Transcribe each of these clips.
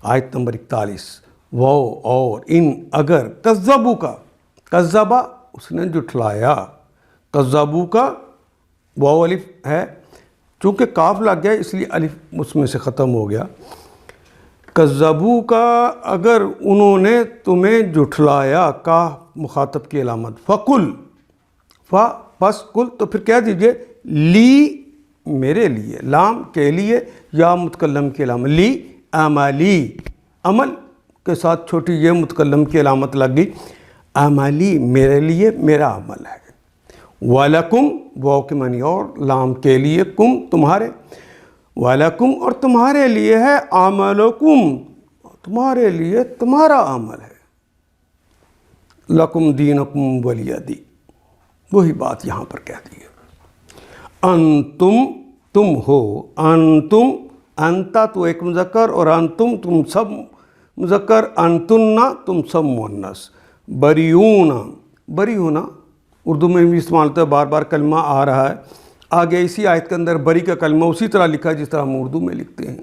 آیت نمبر 41 وہ اور ان اگر کذبو کا کذبا اس نے جھٹلایا کذبو کا واو الف ہے چونکہ کاف لگ گیا اس لیے الف اس میں سے ختم ہو گیا کذبو کا اگر انہوں نے تمہیں جھٹلایا کا مخاطب کی علامت فقل پس کل تو پھر کہہ دیجئے لی میرے لیے لام کے لیے یا متکلم کی علامت لی عملی عمل کے ساتھ چھوٹی یہ متکلم کی علامت لگ گئی عملی میرے لیے میرا عمل ہے وَلَكُمْ واو کے معنی اور لام کے لیے کم تمہارے وَلَكُمْ اور تمہارے لیے ہے عملکم تمہارے لیے تمہارا عمل ہے لَكُمْ دِينُكُمْ وَلِيَ دِينِ وہی بات یہاں پر کہہ دی ہے انتم تم ہو انتم انتا تو ایک مذکر اور انتم تم سب مذکر انتنا تم سب مؤنث بری ہونا اردو میں بھی استعمال ہوتا ہے بار بار کلمہ آ رہا ہے آگے اسی آیت کے اندر بری کا کلمہ اسی طرح لکھا ہے جس طرح ہم اردو میں لکھتے ہیں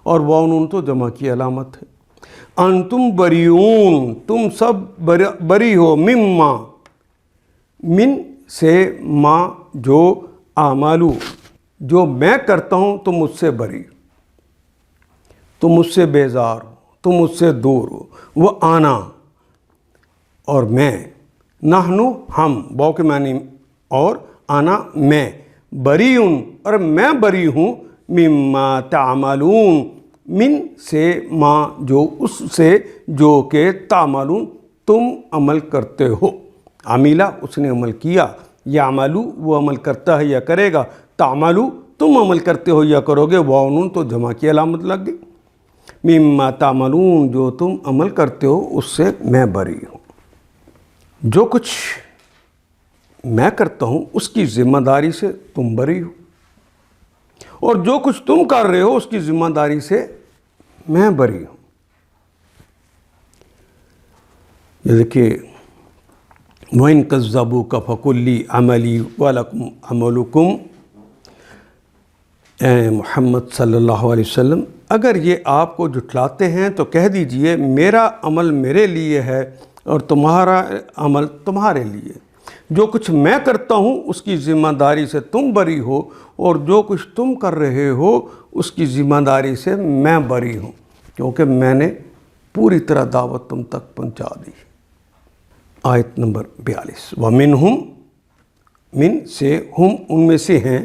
اور واو نون تو جمع کی علامت ہے انتم بریون تم سب بری ہو مما من سے ما جو اعمالو جو میں کرتا ہوں تم مجھ سے بری تم مجھ سے بیزار ہو تم مجھ سے دور ہو وہ آنا اور میں نحنو ہم واو کے معنی اور آنا میں بریون اور میں بری ہوں مما تعملون من سے ما جو اس سے جو کہ تعملون تم عمل کرتے ہو عمیلہ اس نے عمل کیا یعملو وہ عمل کرتا ہے یا کرے گا تعملو تم عمل کرتے ہو یا کرو گے واو نون تو جمع کی علامت لگ گئی مما تعملون جو تم عمل کرتے ہو اس سے میں بری ہوں جو کچھ میں کرتا ہوں اس کی ذمہ داری سے تم بری ہو اور جو کچھ تم کر رہے ہو اس کی ذمہ داری سے میں بری ہوں یہ دیکھیے وَإِن كَذَّبُوكَ فَقُل لِّي عَمَلِي وَلَكُمْ عَمَلُكُمْ اے محمد صلی اللہ علیہ وسلم اگر یہ آپ کو جھٹلاتے ہیں تو کہہ دیجئے میرا عمل میرے لیے ہے اور تمہارا عمل تمہارے لیے جو کچھ میں کرتا ہوں اس کی ذمہ داری سے تم بری ہو اور جو کچھ تم کر رہے ہو اس کی ذمہ داری سے میں بری ہوں کیونکہ میں نے پوری طرح دعوت تم تک پہنچا دی آیت نمبر 42 وَمِنْهُمْ من سے ہم ان میں سے ہیں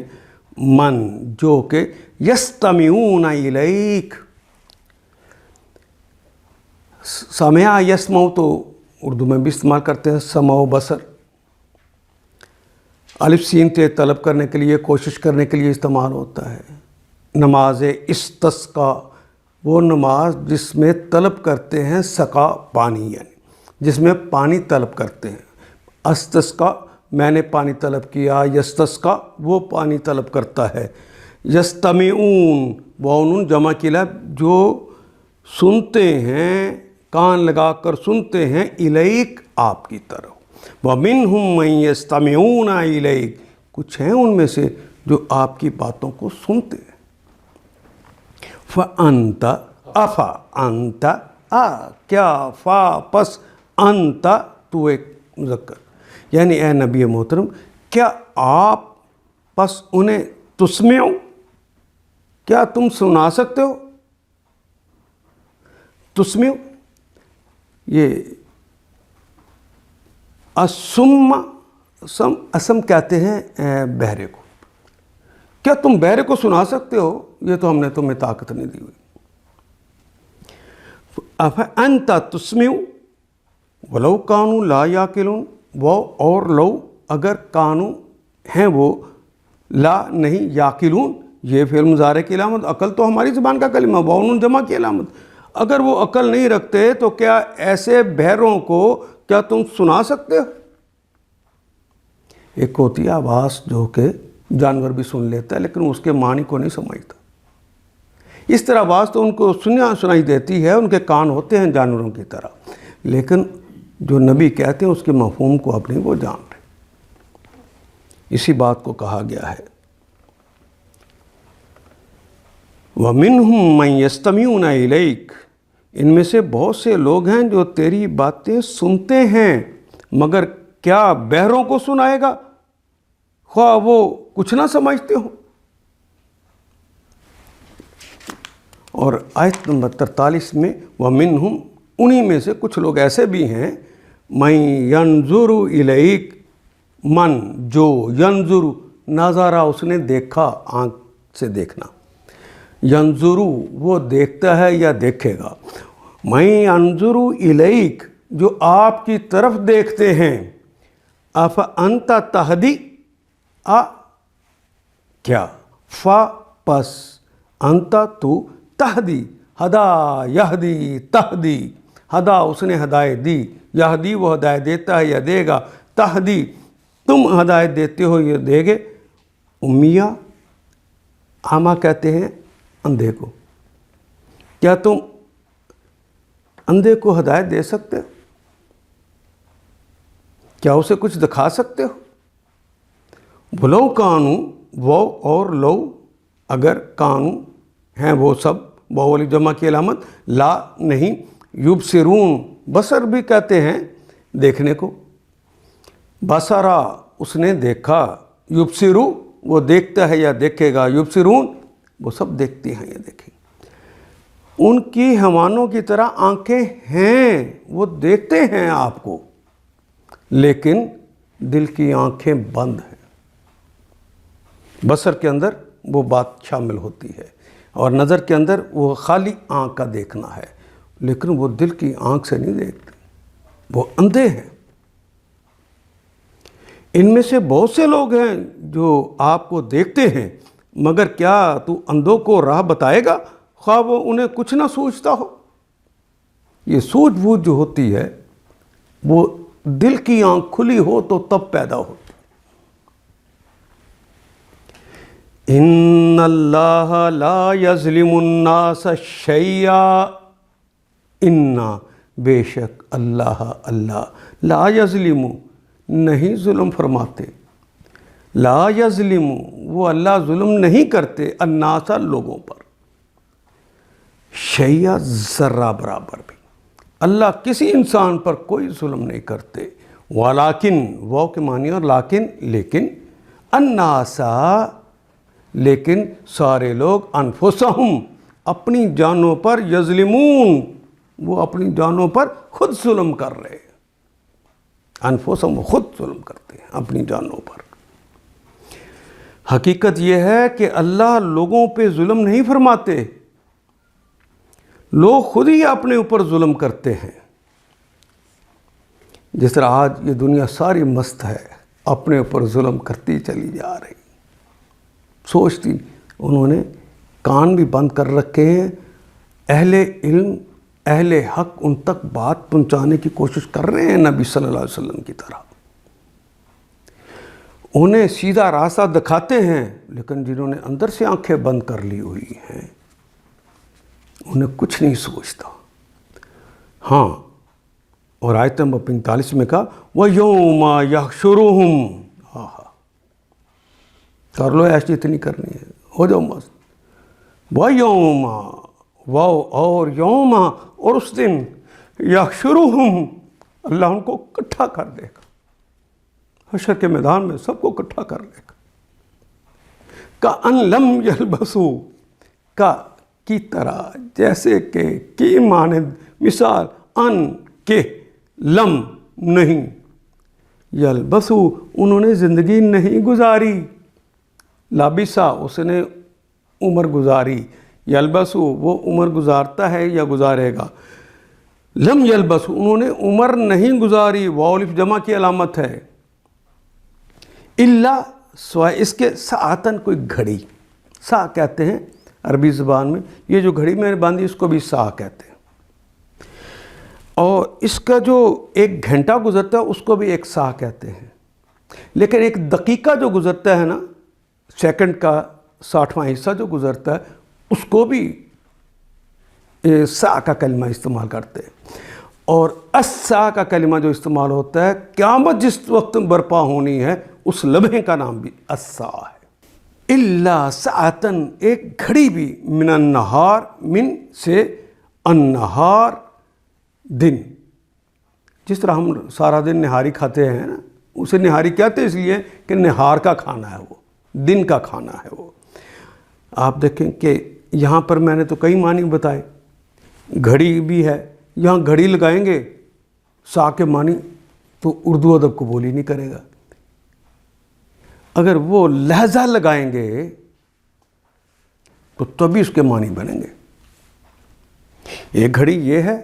من جو کہ یستمعون الیک سمع یسمع تو اردو میں بھی استعمال کرتے ہیں سمع و بصر الف سین تے طلب کرنے کے لیے کوشش کرنے کے لیے استعمال ہوتا ہے نماز استسقا وہ نماز جس میں طلب کرتے ہیں سقا پانی یعنی جس میں پانی طلب کرتے ہیں استسقا میں نے پانی طلب کیا یستسقا وہ پانی طلب کرتا ہے یستمعون واؤن جمع کلا جو سنتے ہیں کان لگا کر سنتے ہیں الیک آپ کی طرف وَمِنْهُمْ مَنْ يَسْتَمِعُونَ الیک کچھ ہیں ان میں سے جو آپ کی باتوں کو سنتے ہیں فَأَنْتَ افا انت کیا فا پس انت تو ایک مذکر یعنی اے نبی محترم کیا آپ پس انہیں تسمعو کیا تم سنا سکتے ہو تسمعو یہ اسم کہتے ہیں بہرے کو کیا تم بہرے کو سنا سکتے ہو یہ تو ہم نے تمہیں طاقت نہیں دی ہوئی انت تسمعو ولو کانوا لا یاقلون وہ اور لو اگر کانو ہیں وہ لا نہیں یاقلون یہ فعل مضارع کی علامت عقل تو ہماری زبان کا کلمہ واؤن جمع کی علامت اگر وہ عقل نہیں رکھتے تو کیا ایسے بہروں کو کیا تم سنا سکتے ہو ایک ہوتی ہے آواز جو کہ جانور بھی سن لیتا ہے لیکن اس کے معنی کو نہیں سمجھتا اس طرح آواز تو ان کو سنائی دیتی ہے ان کے کان ہوتے ہیں جانوروں کی طرح لیکن جو نبی کہتے ہیں اس کے مفہوم کو اب نہیں وہ جان رہے اسی بات کو کہا گیا ہے وَمِنْهُمْ مَنْ يَسْتَمِعُونَ إِلَيْكَ ان میں سے بہت سے لوگ ہیں جو تیری باتیں سنتے ہیں مگر کیا بہروں کو سنائے گا خواہ وہ کچھ نہ سمجھتے ہوں. اور آیت نمبر 43 میں وَمِنْهُمْ انہی میں سے کچھ لوگ ایسے بھی ہیں مَن يَنظُرُ إِلَيْكَ من جو ینظر نظارہ اس نے دیکھا آنکھ سے دیکھنا ینظر وہ دیکھتا ہے یا دیکھے گا مَن يَنظُرُ إِلَيْكَ جو آپ کی طرف دیکھتے ہیں أَفَأَنْتَ تَهْدِي کیا فا پس انتا تو تہدی ہدا یہدی تہدی ہدا اس نے ہدایت دی یہدی وہ ہدایت دیتا ہے یا دے گا تہدی تم ہدایت دیتے ہو یا دے گے. امیہ عامہ کہتے ہیں اندھے کو. کیا تم اندھے کو ہدایت دے سکتے ہو؟ کیا اسے کچھ دکھا سکتے ہو؟ بھلو کانو وہ اور لو اگر کانو ہیں وہ سب وہ والی جمع کی علامت لا نہیں یبصرون بصر بھی کہتے ہیں دیکھنے کو. بصرا اس نے دیکھا یبصرو وہ دیکھتا ہے یا دیکھے گا یبصرون وہ سب دیکھتے ہیں یا دیکھیں. ان کی حیوانوں کی طرح آنکھیں ہیں وہ دیکھتے ہیں آپ کو لیکن دل کی آنکھیں بند ہیں. بصر کے اندر وہ بات شامل ہوتی ہے اور نظر کے اندر وہ خالی آنکھ کا دیکھنا ہے لیکن وہ دل کی آنکھ سے نہیں دیکھتے وہ اندھے ہیں. ان میں سے بہت سے لوگ ہیں جو آپ کو دیکھتے ہیں مگر کیا تو اندھوں کو راہ بتائے گا خواہ وہ انہیں کچھ نہ سوچتا ہو. یہ سوجھ بوجھ جو ہوتی ہے وہ دل کی آنکھ کھلی ہو تو تب پیدا ہوتی. ان اللہ لا یظلم الناس شیئا انا بے شک اللہ لا یظلم نہیں ظلم فرماتے لا یظلم وہ اللہ ظلم نہیں کرتے الناس لوگوں پر شیئا ذرہ برابر بھی اللہ کسی انسان پر کوئی ظلم نہیں کرتے. ولیکن وہ کے معنی اور لیکن الناس لیکن سارے لوگ انفسہم اپنی جانوں پر یظلمون وہ اپنی جانوں پر خود ظلم کر رہے ہیں. انفسہم خود ظلم کرتے ہیں اپنی جانوں پر. حقیقت یہ ہے کہ اللہ لوگوں پہ ظلم نہیں فرماتے لوگ خود ہی اپنے اوپر ظلم کرتے ہیں. جس طرح آج یہ دنیا ساری مست ہے اپنے اوپر ظلم کرتی چلی جا رہی سوچتی انہوں نے کان بھی بند کر رکھے ہیں. اہل علم اہل حق ان تک بات پہنچانے کی کوشش کر رہے ہیں نبی صلی اللہ علیہ وسلم کی طرح انہیں سیدھا راستہ دکھاتے ہیں لیکن جنہوں نے اندر سے آنکھیں بند کر لی ہوئی ہیں انہیں کچھ نہیں سوچتا. ہاں اور آیت نمبر 45 میں کہا وَيَوْمَ يَحْشُرُهُمْ کر لو ایسی اتنی کرنی ہے ہو جاؤ مست. وَيَوْمَ اور یوم اور اس دن یحشرہم اللہ ان کو اکٹھا کر دے گا حشر کے میدان میں سب کو اکٹھا کر لے گا. کأن لم یلبسوا کی طرح جیسے کہ کی مانند مثال ان کے لم نہیں یلبسو انہوں نے زندگی نہیں گزاری لابسا اس نے عمر گزاری یلبسو وہ عمر گزارتا ہے یا گزارے گا. لم یلبسو انہوں نے عمر نہیں گزاری والف جمع کی علامت ہے. اللہ سوائے اس کے ساعتن کوئی گھڑی سا کہتے ہیں عربی زبان میں یہ جو گھڑی میں نے باندھی اس کو بھی سا کہتے ہیں اور اس کا جو ایک گھنٹہ گزرتا ہے اس کو بھی ایک سا کہتے ہیں. لیکن ایک دقیقہ جو گزرتا ہے نا سیکنڈ کا 60واں حصہ جو گزرتا ہے اس کو بھی سا کا کلمہ استعمال کرتے ہیں. اور السا کا کلمہ جو استعمال ہوتا ہے قیامت جس وقت برپا ہونی ہے اس لمحے کا نام بھی السا ہے. اللہ ساعتن ایک گھڑی بھی من النہار من سے النہار دن، جس طرح ہم سارا دن نہاری کھاتے ہیں نا، اسے نہاری کہتے اس لیے کہ نہار کا کھانا ہے، وہ دن کا کھانا ہے وہ۔ آپ دیکھیں کہ یہاں پر میں نے تو کئی معنی بتائے، گھڑی بھی ہے، یہاں گھڑی لگائیں گے سا کے معنی تو اردو ادب قبول ہی نہیں کرے گا۔ اگر وہ لہجہ لگائیں گے تو تبھی اس کے معنی بنیں گے۔ ایک گھڑی یہ ہے،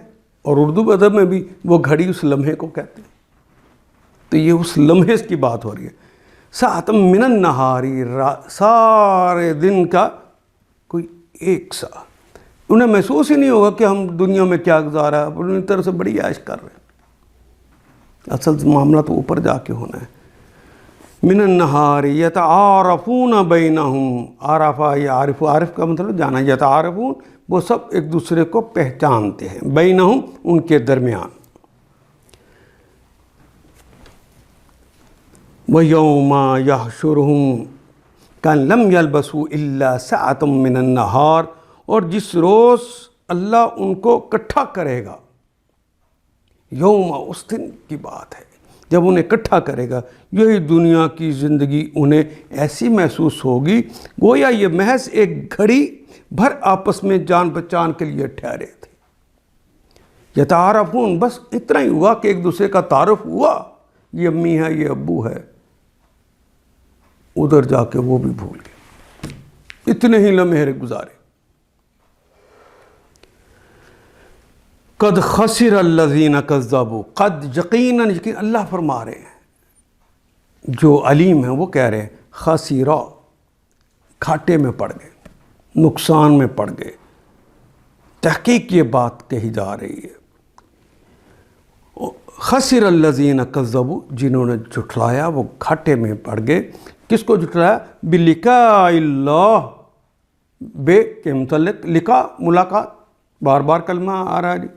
اور اردو ادب میں بھی وہ گھڑی اس لمحے کو کہتے ہیں، تو یہ اس لمحے کی بات ہو رہی ہے۔ ساعۃ من النہاری، سارے دن کا کوئی ایک سا، انہیں محسوس ہی نہیں ہوگا کہ ہم دنیا میں کیا گزارا ہے، اپنی طرح سے بڑی عیش کر رہے ہیں۔ اصل معاملہ تو اوپر جا کے ہونا ہے۔ من النہار یتعارفون بینہم، عارفہ یا عارف، عارف کا مطلب جانا، یتعارفون وہ سب ایک دوسرے کو پہچانتے ہیں، بینہم ان کے درمیان۔ وَيَوْمَ يَحْشُرُهُمْ كَأَن لَّمْ يَلْبَثُوا إِلَّا سَاعَةً مِّنَ النَّهَارِ، اور جس روز اللہ ان کو اکٹھا کرے گا، یوم اس دن کی بات ہے جب انہیں اکٹھا کرے گا، یہی دنیا کی زندگی انہیں ایسی محسوس ہوگی گویا یہ محض ایک گھڑی بھر آپس میں جان پہچان کے لیے ٹھہرے تھے۔ یتعارفون، بس اتنا ہی ہوا کہ ایک دوسرے کا تعارف ہوا، یہ امی ہے، یہ ابو ہے، ادھر جا کے وہ بھی بھول گئے، اتنے ہی لمحے گزارے۔ قد خسر الذین کذبوا، قد یقیناً اللہ فرما رہے ہیں، جو علیم ہیں وہ کہہ رہے ہیں خسرا، گھاٹے میں پڑ گئے، نقصان میں پڑ گئے۔ تحقیق یہ بات کہی جا رہی ہے، خسر الذین کذبوا، جنہوں نے جھٹلایا وہ گھاٹے میں پڑ گئے۔ کس کو جھٹلایا؟ بلقاء اللہ، بے کے متعلق، لقاء ملاقات، بار بار کلمہ آ رہا ہے جی۔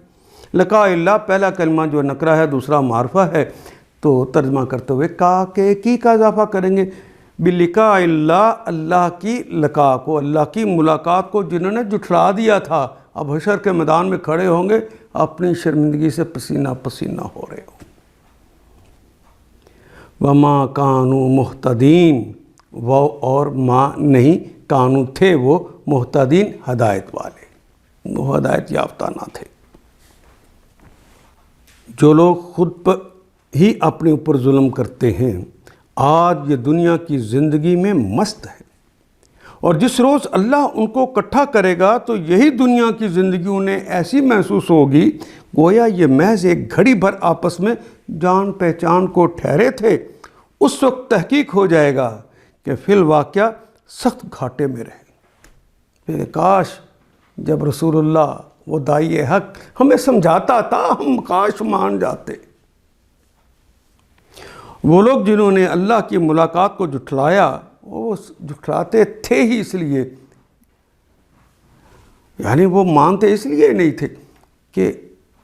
لقاء اللہ پہلا کلمہ جو نکرہ ہے، دوسرا معرفہ ہے، تو ترجمہ کرتے ہوئے کا کے کی کا اضافہ کریں گے۔ بلقاء اللہ، اللہ کی لقاء کو، اللہ کی ملاقات کو جنہوں نے جھٹلا دیا تھا، اب حشر کے میدان میں کھڑے ہوں گے، اپنی شرمندگی سے پسینہ پسینہ ہو رہے ہوں۔ وما کانوا مہتدین، وہ اور ما نہیں، کانو تھے وہ، مہتدین ہدایت والے، وہ ہدایت یافتہ نہ تھے۔ جو لوگ خود پر ہی اپنے اوپر ظلم کرتے ہیں، آج یہ دنیا کی زندگی میں مست ہے، اور جس روز اللہ ان کو اکٹھا کرے گا تو یہی دنیا کی زندگی انہیں ایسی محسوس ہوگی گویا یہ محض ایک گھڑی بھر آپس میں جان پہچان کو ٹھہرے تھے۔ اس وقت تحقیق ہو جائے گا کہ فی الواقعہ سخت گھاٹے میں رہے۔ پھر کاش جب رسول اللہ وہ داعی حق ہمیں سمجھاتا تھا، ہم کاش مان جاتے۔ وہ لوگ جنہوں نے اللہ کی ملاقات کو جھٹلایا، وہ جھٹلاتے تھے ہی اس لیے، یعنی وہ مانتے اس لیے نہیں تھے کہ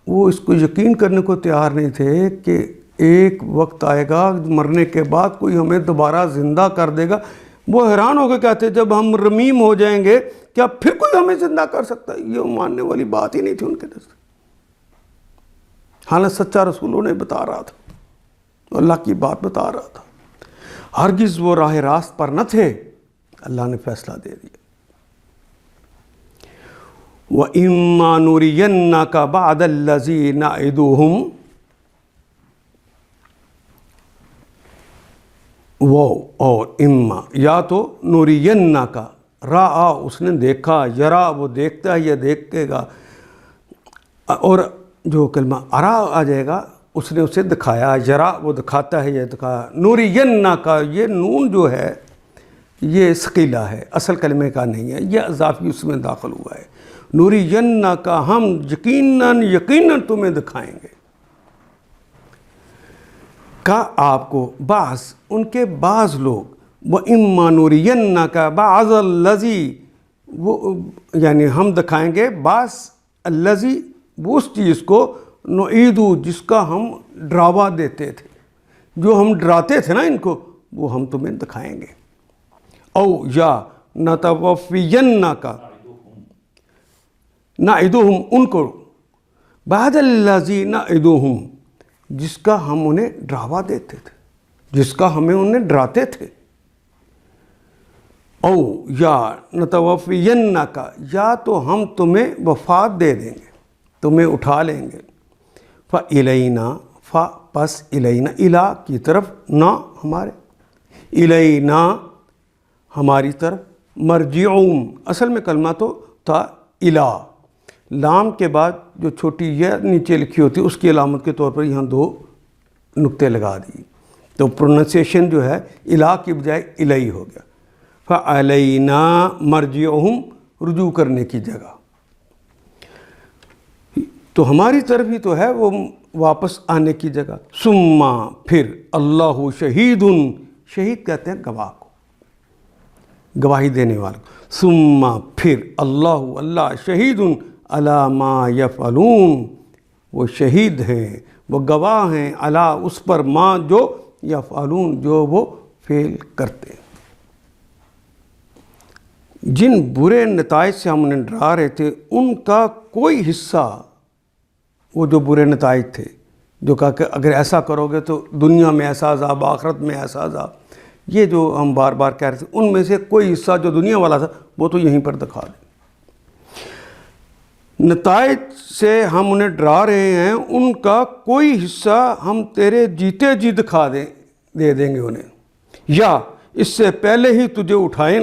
وہ اس کو یقین کرنے کو تیار نہیں تھے کہ ایک وقت آئے گا مرنے کے بعد کوئی ہمیں دوبارہ زندہ کر دے گا۔ وہ حیران ہو کے کہتے جب ہم رمیم ہو جائیں گے کیا پھر کوئی ہمیں زندہ کر سکتا ہے؟ یہ ماننے والی بات ہی نہیں تھی ان کے نزدیک، حالانکہ سچا رسول انہیں بتا رہا تھا، اللہ کی بات بتا رہا تھا۔ ہرگز وہ راہ راست پر نہ تھے، اللہ نے فیصلہ دے دیا۔ وَإِمَّا نُرِيَنَّكَ بَعْدَ الَّذِي نَعِدُهُمْ، وہ اور اما، یا تو نورینہ کا، را اس نے دیکھا، یرا وہ دیکھتا ہے یا دیکھے گا، اور جو کلمہ ارا آ جائے گا اس نے اسے دکھایا، یرا وہ دکھاتا ہے یا دکھایا۔ نورینہ کا یہ نون جو ہے یہ ثقیلہ ہے، اصل کلمے کا نہیں ہے، یہ اضافی اس میں داخل ہوا ہے۔ نورینہ کا، ہم یقیناً تمہیں دکھائیں گے، کا آپ کو، بعض ان کے بعض لوگ، وَإِمَّا نُرِيَنَّكَ بَعْضَ الَّذِي، وہ یعنی ہم دکھائیں گے بعض الَّذِي، وہ اس چیز کو، نُعِیدُ جس کا ہم ڈراوا دیتے تھے، جو ہم ڈراتے تھے نا ان کو، وہ ہم تمہیں دکھائیں گے۔ او یا نَتَوَفِّيَنَّكَ، نعدہم ان کو، بعد الذی نعدہم جس کا ہم انہیں ڈراوا دیتے تھے، جس کا ہمیں انہیں ڈراتے تھے، او یا نتوفینک یا تو ہم تمہیں وفات دے دیں گے، تمہیں اٹھا لیں گے، فالینا پس الینا الا کی طرف، نہ ہمارے، الینا ہماری طرف، مرجعون اصل میں کلمہ تو تھا الا، لام کے بعد جو چھوٹی یہ نیچے لکھی ہوتی ہے اس کی علامت کے طور پر یہاں 2 نقطے لگا دی، تو پروننسیشن جو ہے الا کی بجائے الی ہو گیا، فعلینا مرجعہم رجوع کرنے کی جگہ، تو ہماری طرف ہی تو ہے وہ واپس آنے کی جگہ، ثم پھر اللہ شہید، شہید کہتے ہیں گواہ کو، گواہی دینے والے کو، ثم پھر اللہ شہید علی ما یفعلون وہ شہید ہیں، وہ گواہ ہیں، علی اس پر، ما جو یفعلون جو وہ فعل کرتے ہیں۔ جن برے نتائج سے ہم انہیں ڈرا رہے تھے ان کا کوئی حصہ، وہ جو برے نتائج تھے جو کہا کہ اگر ایسا کرو گے تو دنیا میں ایسا عذاب، آخرت میں ایسا عذاب، یہ جو ہم بار بار کہہ رہے تھے ان میں سے کوئی حصہ جو دنیا والا تھا وہ تو یہیں پر دکھا دیں۔ نتائج سے ہم انہیں ڈرا رہے ہیں ان کا کوئی حصہ ہم تیرے جیتے جی دے دیں گے انہیں، یا اس سے پہلے ہی تجھے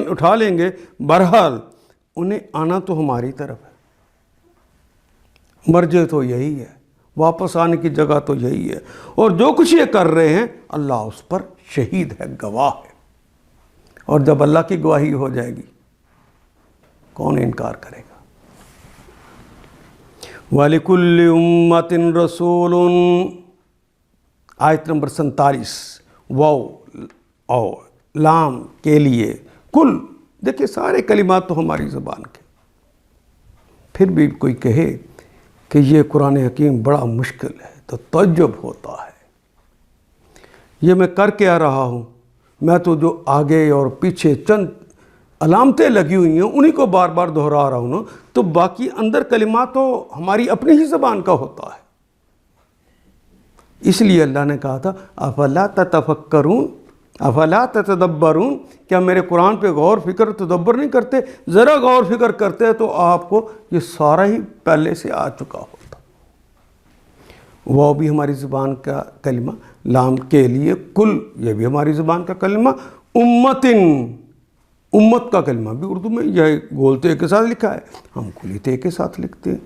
اٹھا لیں گے، بہرحال انہیں آنا تو ہماری طرف ہے، مرجع تو یہی ہے، واپس آنے کی جگہ تو یہی ہے، اور جو کچھ یہ کر رہے ہیں اللہ اس پر شہید ہے، گواہ ہے، اور جب اللہ کی گواہی ہو جائے گی کون انکار کرے گا۔ وَلِكُلِّ أُمَّةٍ رَسُولٌ آیت نمبر 47، واو او لام کے لیے، کل، دیکھیں سارے کلمات تو ہماری زبان کے، پھر بھی کوئی کہے کہ یہ قرآن حکیم بڑا مشکل ہے تو تعجب ہوتا ہے، یہ میں کر کے آ رہا ہوں، میں تو جو آگے اور پیچھے چند علامتیں لگی ہوئی ہیں انہی کو بار بار دہرا رہا ہوں نا، تو باقی اندر کلمات تو ہماری اپنی ہی زبان کا ہوتا ہے، اس لیے اللہ نے کہا تھا افلا تتفکرون افلا تتدبرون، کیا میرے قرآن پہ غور فکر تدبر نہیں کرتے؟ ذرا غور فکر کرتے تو آپ کو یہ سارا ہی پہلے سے آ چکا ہوتا۔ وہ بھی ہماری زبان کا کلمہ، لام کے لیے، کل یہ بھی ہماری زبان کا کلمہ، امتن امت کا کلمہ بھی اردو میں یہ گولتے کے ساتھ لکھا ہے، ہم کلیتے کے ساتھ لکھتے ہیں۔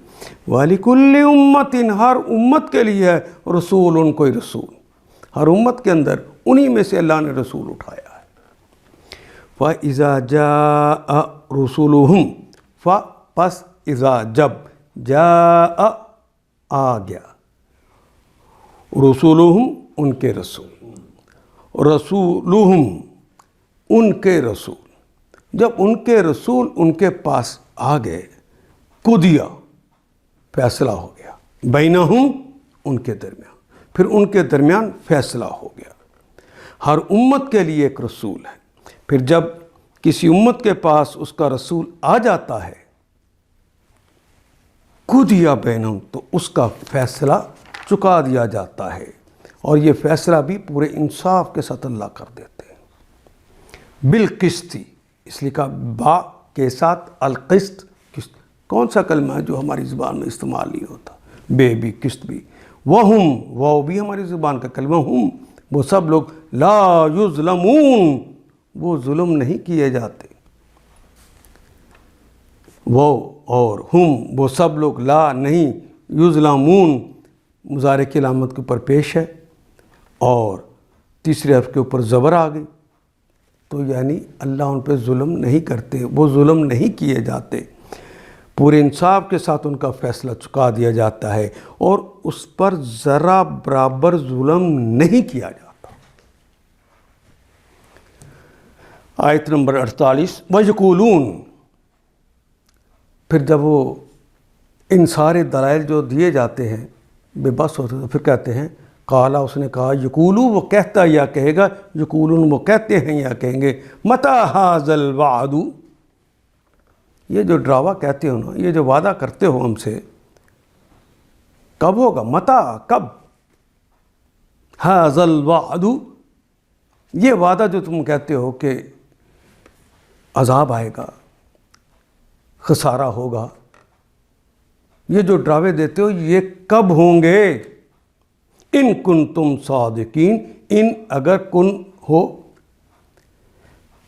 وَلِكُلِّ أُمَّةٍ ہر امت کے لیے ہے رسول، کوئی رسول، ہر امت کے اندر انہی میں سے اللہ نے رسول اٹھایا ہے۔ فَإِذَا جَاءَ رُسُلُهُمْ پس اذا جب جاء آ گیا، رسولہم ان کے رسول، رسولہم ان کے رسول، جب ان کے رسول ان کے پاس آ گئے، قضیہ فیصلہ ہو گیا، بینہم ان کے درمیان، پھر ان کے درمیان فیصلہ ہو گیا۔ ہر امت کے لیے ایک رسول ہے، پھر جب کسی امت کے پاس اس کا رسول آ جاتا ہے، قضیہ بینہم تو اس کا فیصلہ چکا دیا جاتا ہے، اور یہ فیصلہ بھی پورے انصاف کے ساتھ اللہ کر دیتے ہیں، بالقسط، اس لیے کہا با کے ساتھ القسط، قسط کون سا کلمہ ہے جو ہماری زبان میں استعمال نہیں ہوتا؟ بے بھی، قسط بھی، وہم وہ بھی ہماری زبان کا کلمہ، ہم وہ سب لوگ، لا یظلمون وہ ظلم نہیں کیے جاتے، وہ اور ہم وہ سب لوگ، لا نہیں، یظلمون مضارع کی علامت کے اوپر پیش ہے اور تیسرے حرف کے اوپر زبر آ گئی، تو یعنی اللہ ان پہ ظلم نہیں کرتے، وہ ظلم نہیں کیے جاتے، پورے انصاف کے ساتھ ان کا فیصلہ چکا دیا جاتا ہے، اور اس پر ذرا برابر ظلم نہیں کیا جاتا۔ آیت نمبر 48، وَيَقُولُونَ پھر جب وہ ان سارے دلائل جو دیے جاتے ہیں بے بس ہوتے تو پھر کہتے ہیں، قالا اس نے کہا، یقولو وہ کہتا یا کہے گا، یقولون وہ کہتے ہیں یا کہیں گے، متی ھذا الوعد یہ جو ڈراوا کہتے ہو نا، یہ جو وعدہ کرتے ہو ہم سے، کب ہوگا؟ متا، کب؟ ھذا الوعد، یہ وعدہ جو تم کہتے ہو کہ عذاب آئے گا، خسارہ ہوگا، یہ جو ڈراوے دیتے ہو یہ کب ہوں گے؟ ان کنتم صادقین، ان اگر کن ہو،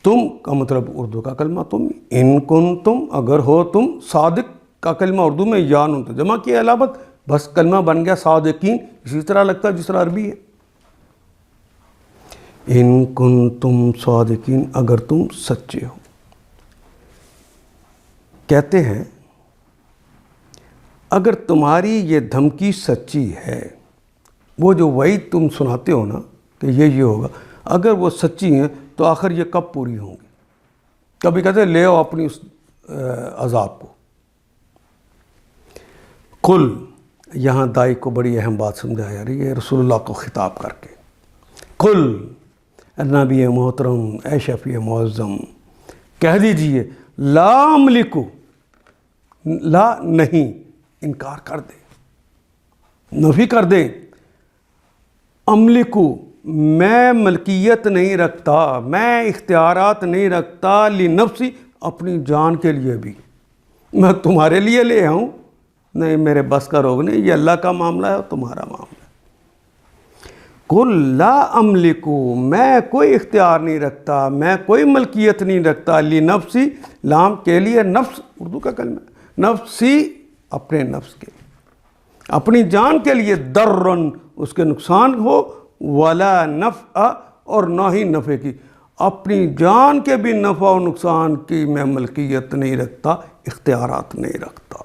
تم کا مطلب اردو کا کلمہ تم، ان کنتم اگر ہو تم، صادق کا کلمہ اردو میں یا نون تو جمع کیا علامت، بس کلمہ بن گیا صادقین، اسی طرح لگتا ہے جس طرح عربی ہے۔ ان کنتم صادقین، اگر تم سچے ہو۔ کہتے ہیں اگر تمہاری یہ دھمکی سچی ہے، وہ جو وعید تم سناتے ہو نا کہ یہ ہوگا، اگر وہ سچی ہیں تو آخر یہ کب پوری ہوں گی؟ کبھی کہتے ہیں لے آؤ اپنی اس عذاب کو۔ قل، یہاں دائی کو بڑی اہم بات سمجھائی جا رہی ہے رسول اللہ کو خطاب کر کے۔ قل، نبی محترم، اے شفیع معظم، کہہ دیجئے لا املکو، لا نہیں، انکار کر دے، نفی کر دے، املکو، میں ملکیت نہیں رکھتا، میں اختیارات نہیں رکھتا، لنفسی، اپنی جان کے لیے بھی، میں تمہارے لیے لے آؤں؟ نہیں، میرے بس کا روگ نہیں، یہ اللہ کا معاملہ ہے، تمہارا معاملہ ہے۔ قل لا املکو، میں کوئی اختیار نہیں رکھتا، میں کوئی ملکیت نہیں رکھتا، لنفسی، لام کے لیے، نفس اردو کا کلمہ ہے، نفسی، اپنے نفس کے، اپنی جان کے لیے، درن، اس کے نقصان ہو، ولا نفع، اور نہ ہی نفع کی، اپنی جان کے بھی نفع و نقصان کی میں ملکیت نہیں رکھتا، اختیارات نہیں رکھتا،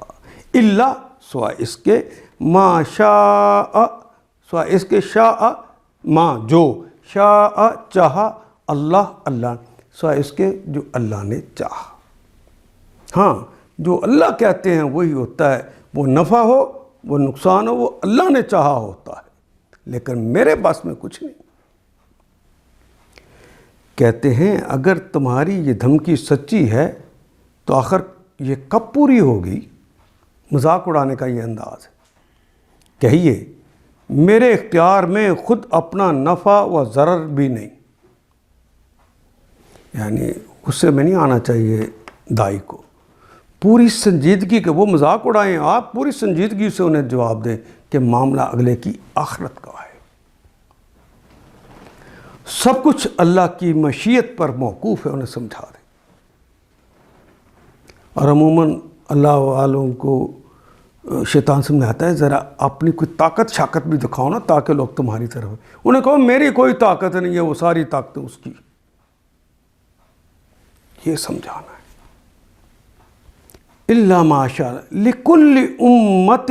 الا، سوائے اس کے، ما شاء، سوائے اس کے، شاء، ما، جو، شاء، چاہا، اللہ، اللہ، سوائے اس کے جو اللہ نے چاہا۔ ہاں، جو اللہ کہتے ہیں وہی ہوتا ہے، وہ نفع ہو، وہ نقصان ہو، وہ اللہ نے چاہا ہوتا ہے، لیکن میرے بس میں کچھ نہیں۔ کہتے ہیں اگر تمہاری یہ دھمکی سچی ہے تو آخر یہ کب پوری ہوگی؟ مذاق اڑانے کا یہ انداز ہے۔ کہیے میرے اختیار میں خود اپنا نفع و ضرر بھی نہیں، یعنی غصے میں نہیں آنا چاہیے دائی کو، پوری سنجیدگی کے، وہ مذاق اڑائیں، آپ پوری سنجیدگی سے انہیں جواب دیں کہ معاملہ اگلے کی آخرت کا ہے، سب کچھ اللہ کی مشیت پر موقوف ہے، انہیں سمجھا دیں۔ اور عموماً اللہ والوں کو شیطان سمجھاتا ہے ذرا اپنی کوئی طاقت شاکت بھی دکھاؤ نا تاکہ لوگ تمہاری طرف ہیں۔ انہیں کہو میری کوئی طاقت نہیں ہے، وہ ساری طاقتیں اس کی، یہ سمجھانا ہے۔ الا ما شاء لکل امت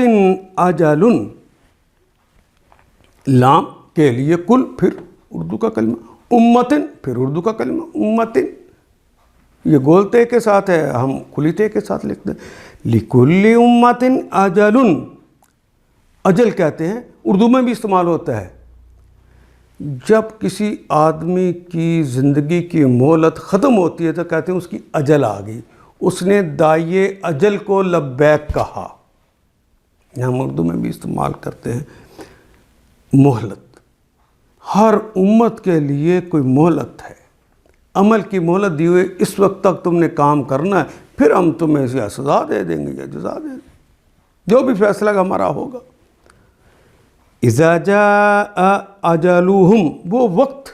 اجل، لام کے لیے، کل پھر اردو کا کلمہ، امتن پھر اردو کا کلمہ، امتن، یہ گولتے کے ساتھ ہے، ہم کھلیتے کے ساتھ لکھتے ہیں۔ لکل امت اجل، اجل کہتے ہیں اردو میں بھی استعمال ہوتا ہے جب کسی آدمی کی زندگی کی مہلت ختم ہوتی ہے تو کہتے ہیں اس کی اجل آ گئی، اس نے داعیے اجل کو لبیک کہا، ہم اردو میں بھی استعمال کرتے ہیں مہلت۔ ہر امت کے لیے کوئی مہلت ہے، عمل کی مہلت دی ہوئی، اس وقت تک تم نے کام کرنا ہے، پھر ہم تمہیں یا سزا دے دیں گے یا جزا دے دیں گے، جو بھی فیصلہ ہمارا ہوگا۔ اذا جاء اجلہم، وہ وقت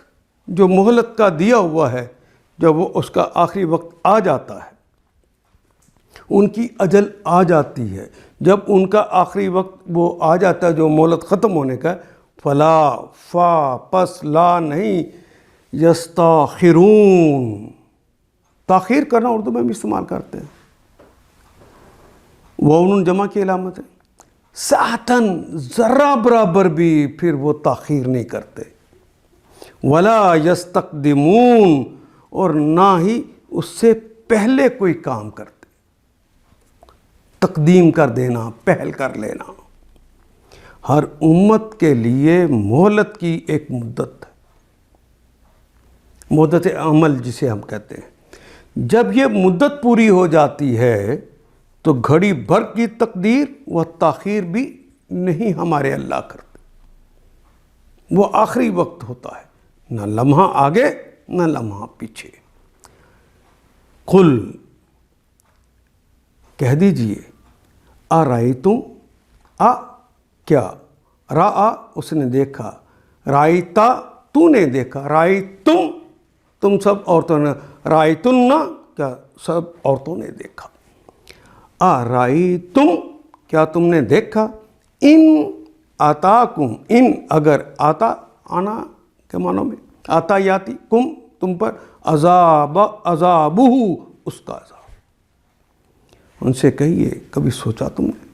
جو مہلت کا دیا ہوا ہے، جب وہ اس کا آخری وقت آ جاتا ہے، ان کی اجل آ جاتی ہے، جب ان کا آخری وقت وہ آ جاتا ہے جو مہلت ختم ہونے کا، فلا، فا، پس، لا نہیں، یستاخرون، تاخیر کرنا اردو میں بھی استعمال کرتے ہیں، واو جمع کی علامت ہے، ساعتاً، ذرہ برابر بھی پھر وہ تاخیر نہیں کرتے، ولا یستقدمون، اور نہ ہی اس سے پہلے کوئی کام کرتے، تقدیم کر دینا، پہل کر لینا۔ ہر امت کے لیے مہلت کی ایک مدت ہے، مدت عمل جسے ہم کہتے ہیں، جب یہ مدت پوری ہو جاتی ہے تو گھڑی بھر کی تقدیر و تاخیر بھی نہیں ہمارے اللہ کرتے. وہ آخری وقت ہوتا ہے، نہ لمحہ آگے نہ لمحہ پیچھے. قل کہہ دیجئے، ارائیتم، کیا، رآ اس نے دیکھا، رائیتا تو نے دیکھا، رائیتم تم سب عورتوں نے، رائیتن کیا سب عورتوں نے دیکھا. ارائیتم کیا تم نے دیکھا، ان آتاکم، ان اگر، آتا آنا کے معنوں میں، آتا یاتی، کم تم پر، عذابہ اس کا عذاب. ان سے کہیے کبھی سوچا تم نے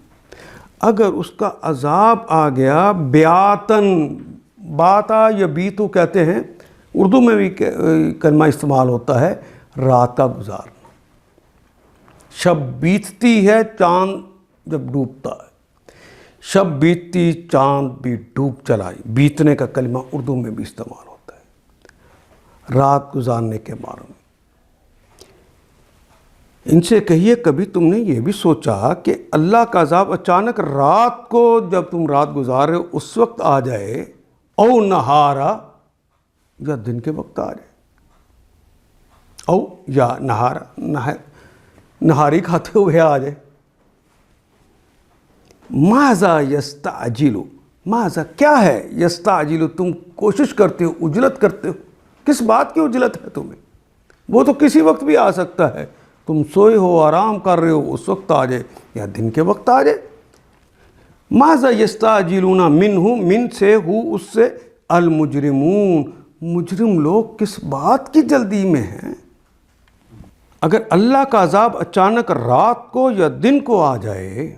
اگر اس کا عذاب آ گیا بیاتن، باتا یا بیتو کہتے ہیں، اردو میں بھی کلمہ استعمال ہوتا ہے رات کا گزارنا. شب بیتتی ہے، چاند جب ڈوبتا ہے، شب بیتتی چاند بھی ڈوب چلائی، بیتنے کا کلمہ اردو میں بھی استعمال ہوتا ہے رات گزارنے کے بارے میں. ان سے کہیے کبھی تم نے یہ بھی سوچا کہ اللہ کا عذاب اچانک رات کو جب تم رات گزار رہے ہو اس وقت آ جائے، او نہارا یا دن کے وقت آ جائے، او یا نہارا نہاری کھاتے ہوئے آ جائے. ماذا یستعجل، ماذا کیا ہے، یستعجل تم کوشش کرتے ہو، اجلت کرتے ہو، کس بات کی اجلت ہے تمہیں؟ وہ تو کسی وقت بھی آ سکتا ہے. تم سوئے ہو، آرام کر رہے ہو، اس وقت آ جائے یا دن کے وقت آ جائے. ماذا یستعجلون منہ، من سے، ہو اس سے، المجرمون مجرم لوگ کس بات کی جلدی میں ہیں؟ اگر اللہ کا عذاب اچانک رات کو یا دن کو آ جائے،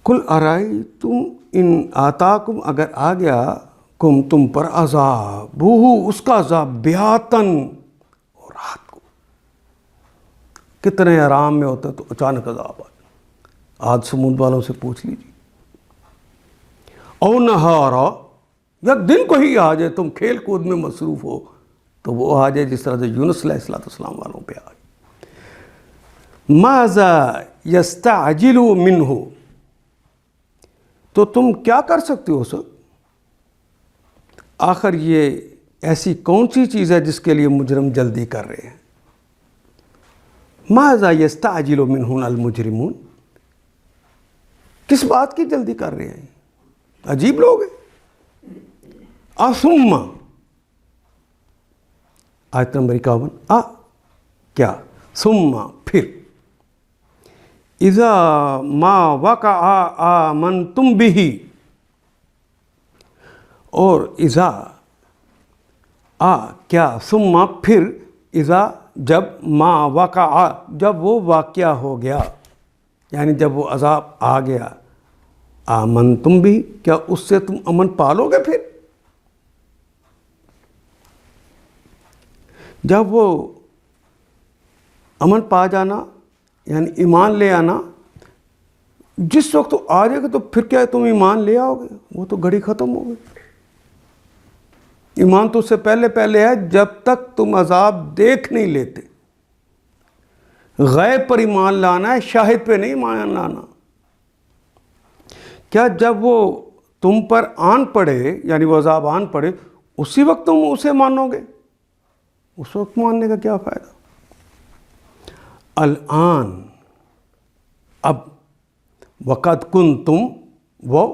قل ارائیتم ان آتاکم اگر آ گیا کم تم پر عذاب، اس کا عذاب بیاتن اور رات کو، کتنے آرام میں ہوتا ہے تو اچانک عذاب آ جائے. آج سمود والوں سے پوچھ لیجیے. او نہارا یا دن کو ہی آ جائے، تم کھیل کود میں مصروف ہو تو وہ آ جائے جس طرح سے یونس علیہ السلام والوں پہ آ گئی. ماذا یستعجل منہ، تو تم کیا کر سکتے ہو سر؟ آخر یہ ایسی کون سی چیز ہے جس کے لیے مجرم جلدی کر رہے ہیں؟ ماذا یستعجل منہ المجرمون، کس بات کی جلدی کر رہے ہیں؟ عجیب لوگ ہیں. ثم آیت نمبر 51، کیا، ثم پھر، اذا ما وقع آمنتم به، اور اذا کیا، ثم پھر، اذا جب، ما وقع جب وہ واقعہ ہو گیا، یعنی جب وہ عذاب آ گیا، آمنتم بھی کیا اس سے تم امن پالو گے؟ پھر جب وہ امن پا جانا یعنی ایمان لے آنا، جس وقت تو آ جائے گا تو پھر کیا تم ایمان لے آؤ گے؟ وہ تو گھڑی ختم ہو گئی. ایمان تو اس سے پہلے ہے جب تک تم عذاب دیکھ نہیں لیتے. غیب پر ایمان لانا ہے، شاہد پہ نہیں ایمان لانا. کیا جب وہ تم پر آن پڑے یعنی وہ عذاب آن پڑے اسی وقت تم اسے مانو گے؟ اس وقت ماننے کا کیا فائدہ؟ الآن، اب، وقد کنتم، وہ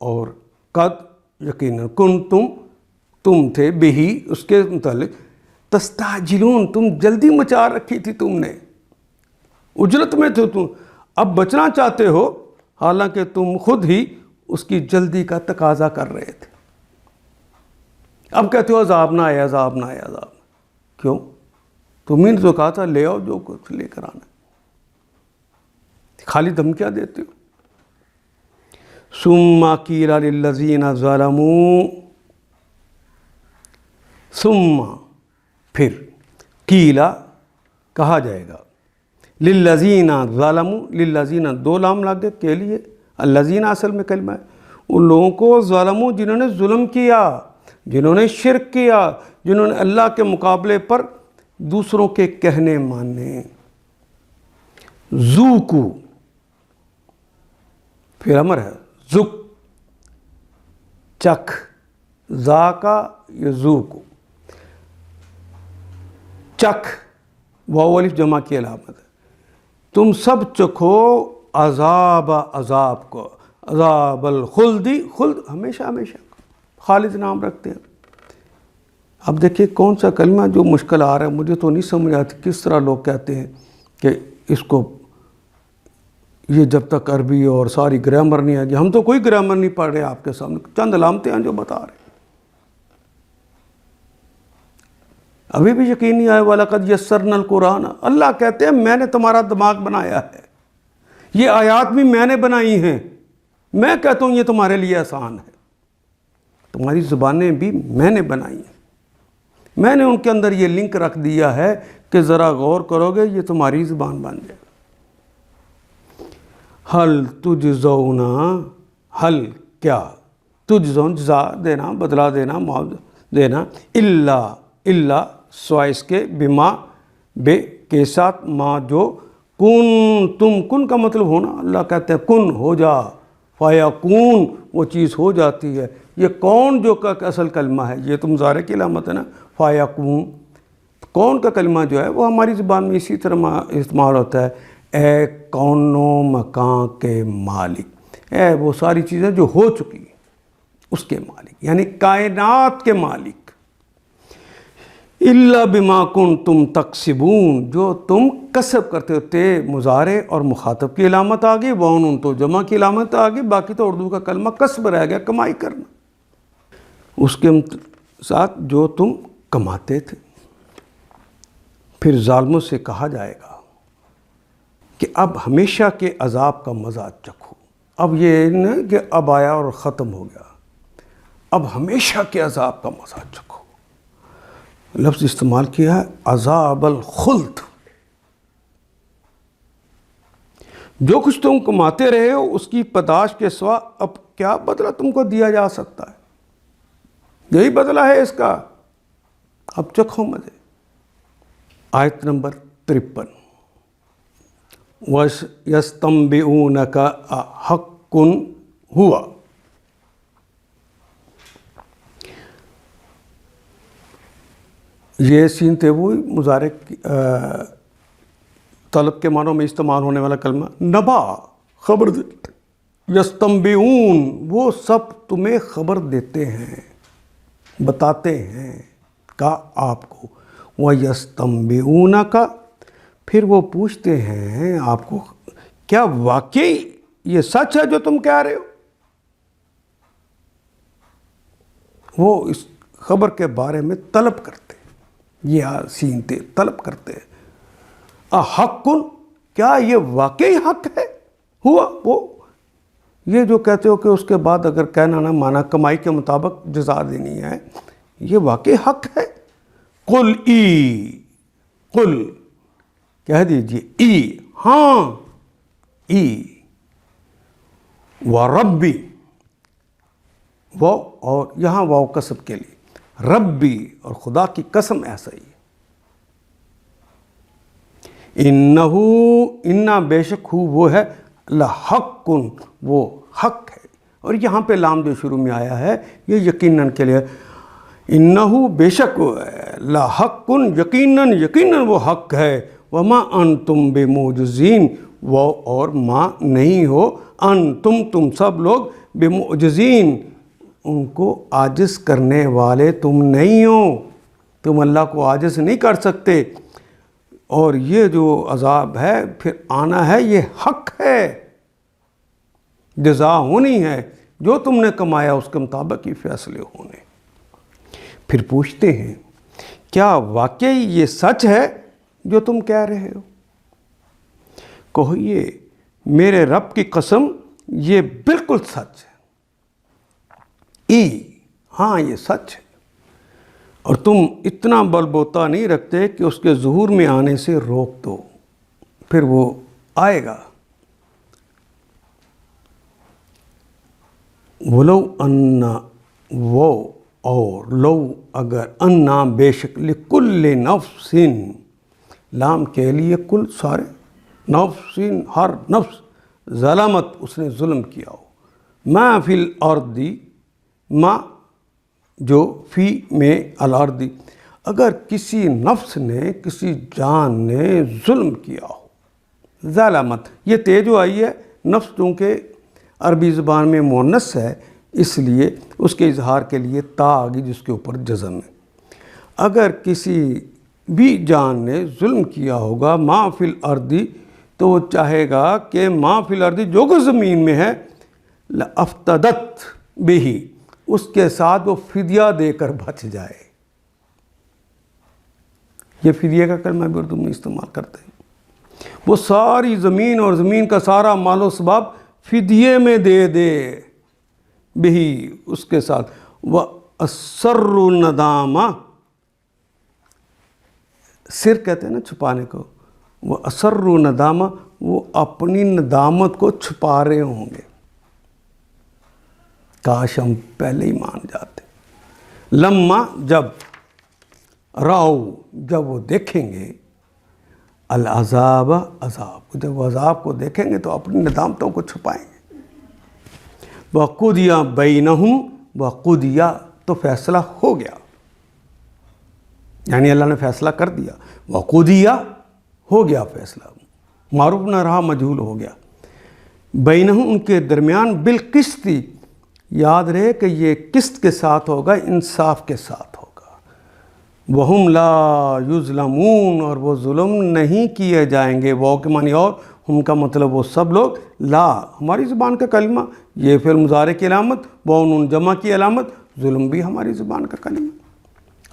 اور قد یقیناً، کنتم تم تھے، بہی اس کے متعلق، تستعجلون تم جلدی مچا رکھی تھی، تم نے اجلت میں تھے تم، اب بچنا چاہتے ہو حالانکہ تم خود ہی اس کی جلدی کا تقاضا کر رہے تھے. اب کہتے ہو عذاب نہ آئے، عذاب نہ آئے، عذاب نہ. کیوں؟ تمہیں نے تو کہا تھا لے آؤ جو کچھ لے کر آنا، خالی دھمکیاں دیتے ہو. ثم قیل للذین ظلموا، ثم پھر، قیل کہا جائے گا، للذین ظلموا، للذین دو لام لگے کے لیے، الذین اصل میں کلمہ ہے، ان لوگوں کو ظلموا جنہوں نے ظلم کیا، جنہوں نے شرک کیا، جنہوں نے اللہ کے مقابلے پر دوسروں کے کہنے ماننے. ذوقو پھر امر ہے، ذق چکھ، ذاقا یذوقو، چکھ واو الف جمع کی علامت ہے. تم سب چکھو عذاب کو، عذاب الخلدی، خلد ہمیشہ ہمیشہ، خالد نام رکھتے ہیں. اب دیکھیں کون سا کلمہ جو مشکل آ رہا ہے، مجھے تو نہیں سمجھ آتی کس طرح لوگ کہتے ہیں کہ اس کو، یہ جب تک عربی اور ساری گرامر نہیں آ گئی. ہم تو کوئی گرامر نہیں پڑھ رہے، آپ کے سامنے چند علامتیں ہیں جو بتا رہے ہیں. ابھی بھی یقین نہیں آئے. وَلَقَدْ يَسَّرْنَا الْقُرْآنَ، اللہ کہتے ہیں میں نے تمہارا دماغ بنایا ہے، یہ آیات بھی میں نے بنائی ہیں. میں کہتا ہوں یہ تمہارے لیے آسان ہے. تمہاری زبانیں بھی میں نے بنائی ہیں، میں نے ان کے اندر یہ لنک رکھ دیا ہے کہ ذرا غور کرو گے یہ تمہاری زبان بن جائے. حل تجزون، حل کیا، تجزون جزا دینا، بدلہ دینا، معاوضہ دینا، اللہ سوائے اس کے، بما بے کے ساتھ، ما جو، کن تم، کن کا مطلب ہونا. اللہ کہتے ہیں کن ہو جا، فیکون وہ چیز ہو جاتی ہے. یہ کون جو کا اصل کلمہ ہے، یہ تو مضارع کی علامت ہے نا، فیکون. کون کا کلمہ جو ہے وہ ہماری زبان میں اسی طرح استعمال ہوتا ہے. اے کون و مکان کے مالک، اے وہ ساری چیزیں جو ہو چکی اس کے مالک، یعنی کائنات کے مالک. الا بما کنتم تکسبون، جو تم کسب کرتے ہوتے. مضارع اور مخاطب کی علامت آ گئی، وَأَنْتُمْ تو جمع کی علامت آ گئی. باقی تو اردو کا کلمہ کسب رہ گیا، کمائی کرنا. اس کے ساتھ جو تم کماتے تھے. پھر ظالموں سے کہا جائے گا کہ اب ہمیشہ کے عذاب کا مزہ چکھو. اب یہ نہیں کہ اب آیا اور ختم ہو گیا، اب ہمیشہ کے عذاب کا مزہ چکھو. لفظ استعمال کیا ہے عذاب الخلد. جو کچھ تم کماتے رہے ہو اس کی پاداش کے سوا اب کیا بدلہ تم کو دیا جا سکتا ہے؟ یہی بدلہ ہے اس کا، اب چکھو مزے. آیت نمبر 53، وَيَسْتَنْبِئُونَكَ أَحَقٌّ هُوَ. یہ سین تھے وہ مضارع طلب کے معنوں میں استعمال ہونے والا کلمہ. نبا خبر دیتے، یستنبئون وہ سب تمہیں خبر دیتے ہیں، بتاتے ہیں کا آپ کو. وَيَسْتَنبئُونَكَ پھر وہ پوچھتے ہیں آپ کو کیا واقعی یہ سچ ہے جو تم کہہ رہے ہو. وہ اس خبر کے بارے میں طلب کرتے، یہ سین تھے، طلب کرتے ہیں. احق، کیا یہ واقعی حق ہے، ہوا وہ. یہ جو کہتے ہو کہ اس کے بعد اگر کہنا نہ مانا کمائی کے مطابق جزا دینی ہے، یہ واقعی حق ہے. قل ای، قل کہہ دیجئے، ای ہاں، ای وربی، وہ اور یہاں واو قسم کے لیے، ربی اور خدا کی قسم ایسا ہی ہے. انہو، انا بے شک ہو وہ ہے، لحق وہ حق ہے. اور یہاں پہ لام جو شروع میں آیا ہے یہ یقیناً کے لیے. انہو بے شک لحق، یقیناً وہ حق ہے. وما انتم بمعجزین، وہ اور ما نہیں ہو، تم سب لوگ بمعجزین ان کو عاجز کرنے والے تم نہیں ہو. تم اللہ کو عاجز نہیں کر سکتے. اور یہ جو عذاب ہے پھر آنا ہے، یہ حق ہے، جزا ہونی ہے. جو تم نے کمایا اس کے مطابق ہی فیصلے ہونے. پھر پوچھتے ہیں کیا واقعی یہ سچ ہے جو تم کہہ رہے ہو. کہیے میرے رب کی قسم یہ بالکل سچ ہے. ہاں یہ سچ ہے. اور تم اتنا بل بوتا نہیں رکھتے کہ اس کے ظہور میں آنے سے روک دو. پھر وہ آئے گا. ولو انا، وہ اور لو اگر، انا بے شک، لکل کل نفس، لام کے لیے کل سارے، نفس ہر نفس، ظلمت اس نے ظلم کیا ہو، ما فی الارض، ما جو فی میں الارض، اگر کسی نفس نے کسی جان نے ظلم کیا ہو، ظلمت یہ تے جو آئی ہے، نفس چونکہ عربی زبان میں مؤنث ہے اس لیے اس کے اظہار کے لیے تا آگی جس کے اوپر جزم ہے۔ اگر کسی بھی جان نے ظلم کیا ہوگا ما فی الارض، تو وہ چاہے گا کہ ما فی الارض جو کچھ زمین میں ہے، لافتدت بہ، اس کے ساتھ وہ فدیہ دے کر بچ جائے۔ یہ فدیہ کا کلمہ بھی اردو میں استعمال کرتے ہیں۔ وہ ساری زمین اور زمین کا سارا مال و اسباب فدیے میں دے دے، بہی اس کے ساتھ، وَأَسَرُّ النَّدَامَ، سر کہتے ہیں نا چھپانے کو، وَأَسَرُّ النَّدَامَ، وہ اپنی ندامت کو چھپا رہے ہوں گے، کاش ہم پہلے ہی مان جاتے۔ لما، جب، راؤ، جب وہ دیکھیں گے، العذاب، عذاب، جب وہ عذاب کو دیکھیں گے تو اپنی ندامتوں کو چھپائیں گے۔ وَقُضِیَ بَیْنَہُمْ، وَقُضِیَ تو فیصلہ ہو گیا، یعنی اللہ نے فیصلہ کر دیا، وَقُضِیَ ہو گیا فیصلہ، معروف نہ رہا مجہول ہو گیا، بینہم ان کے درمیان بالقسط، یاد رہے کہ یہ قسط کے ساتھ ہوگا، انصاف کے ساتھ ہوگا، وَهُمْ لَا يُظْلَمُونَ، اور وہ ظلم نہیں کیے جائیں گے، وہ کے معنی اور، ہم کا مطلب وہ سب لوگ، لا ہماری زبان کا کلمہ، یہ فعل مضارع کی علامت، وہ نون جمع کی علامت، ظلم بھی ہماری زبان کا کلمہ،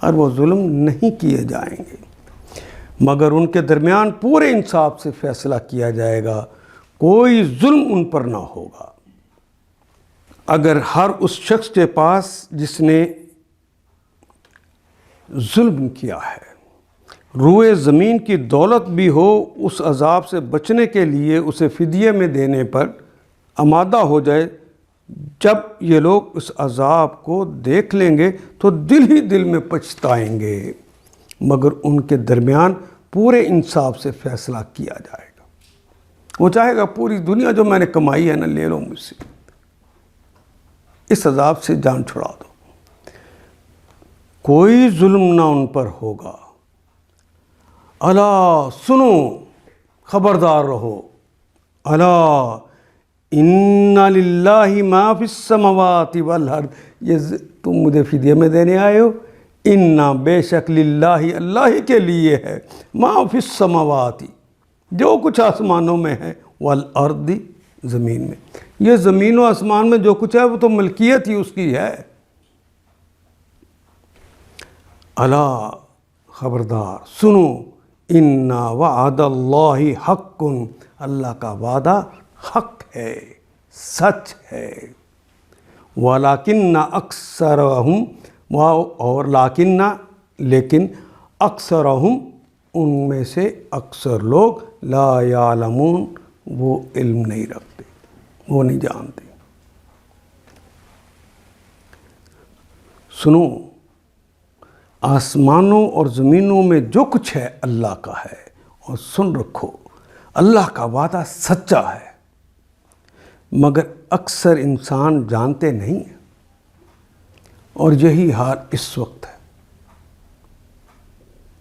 اور وہ ظلم نہیں کیے جائیں گے، مگر ان کے درمیان پورے انصاف سے فیصلہ کیا جائے گا، کوئی ظلم ان پر نہ ہوگا۔ اگر ہر اس شخص کے پاس جس نے ظلم کیا ہے روئے زمین کی دولت بھی ہو، اس عذاب سے بچنے کے لیے اسے فدیے میں دینے پر آمادہ ہو جائے، جب یہ لوگ اس عذاب کو دیکھ لیں گے تو دل ہی دل میں پچھتائیں گے، مگر ان کے درمیان پورے انصاف سے فیصلہ کیا جائے گا۔ وہ چاہے گا پوری دنیا جو میں نے کمائی ہے نا لے لو مجھ سے، اس عذاب سے جان چھڑا دو، کوئی ظلم نہ ان پر ہوگا۔ الا، سنو، خبردار رہو، الا ان للہ ما فی السماوات والارض، یہ تم مجھے فدیے میں دینے آئے ہو، انا بے شک للہ اللہ ہی کے لیے ہے، ما فی السماوات جو کچھ آسمانوں میں ہے، والارض زمین میں، یہ زمین و آسمان میں جو کچھ ہے وہ تو ملکیت ہی اس کی ہے۔ الا، خبردار، سنو، انا وعد اللہ حق، اللہ کا وعدہ حق ہے، سچ ہے، وَلَكِنَّ أَكْثَرَهُمْ، اور لیکن اکثرہم ان میں سے اکثر لوگ، لا یعلمون، وہ علم نہیں رکھتے، وہ نہیں جانتے۔ سنو، آسمانوں اور زمینوں میں جو کچھ ہے اللہ کا ہے، اور سن رکھو اللہ کا وعدہ سچا ہے، مگر اکثر انسان جانتے نہیں ہیں، اور یہی حال اس وقت ہے۔